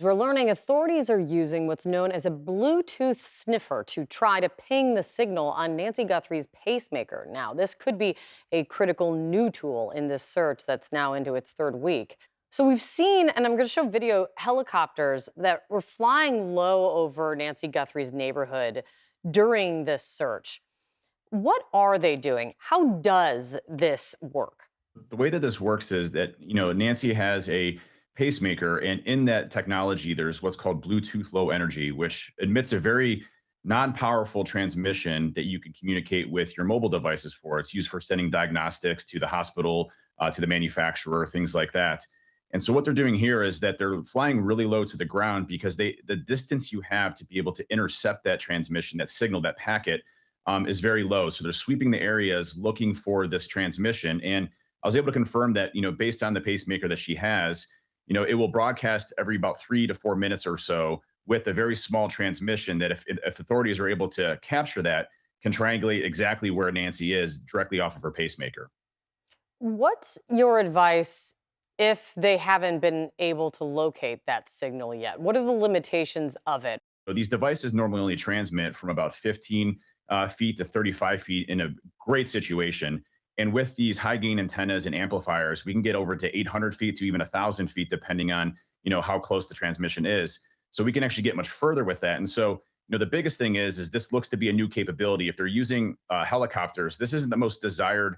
We're learning authorities are using what's known as a Bluetooth sniffer to try to ping the signal on Nancy Guthrie's pacemaker. Now, this could be a critical new tool in this search that's now into its third week. So we've seen, and I'm going to show video, helicopters that were flying low over Nancy Guthrie's neighborhood during this search. What are they doing? How does this work? The way that this works is that Nancy has a pacemaker, and in that technology there's what's called Bluetooth low energy, which emits a very non-powerful transmission that you can communicate with your mobile devices. For it's used for sending diagnostics to the hospital, to the manufacturer, things like that. And so what they're doing here is that they're flying really low to the ground because the distance you have to be able to intercept that transmission, that signal, that packet, is very low. So they're sweeping the areas looking for this transmission. And I was able to confirm that, based on the pacemaker that she has, it will broadcast every about 3 to 4 minutes or so with a very small transmission that if authorities are able to capture that, can triangulate exactly where Nancy is directly off of her pacemaker. What's your advice if they haven't been able to locate that signal yet? What are the limitations of it? So these devices normally only transmit from about 15 feet to 35 feet in a great situation. And with these high gain antennas and amplifiers, we can get over to 800 feet to even 1,000 feet, depending on how close the transmission is. So we can actually get much further with that. And so the biggest thing is this looks to be a new capability. If they're using helicopters, this isn't the most desired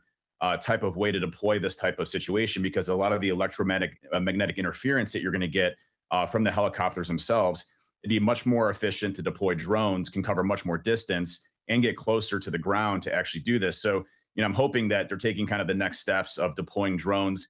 type of way to deploy this type of situation, because a lot of the electromagnetic magnetic interference that you're going to get from the helicopters themselves, it'd be much more efficient to deploy drones, can cover much more distance and get closer to the ground to actually do this. So I'm hoping that they're taking kind of the next steps of deploying drones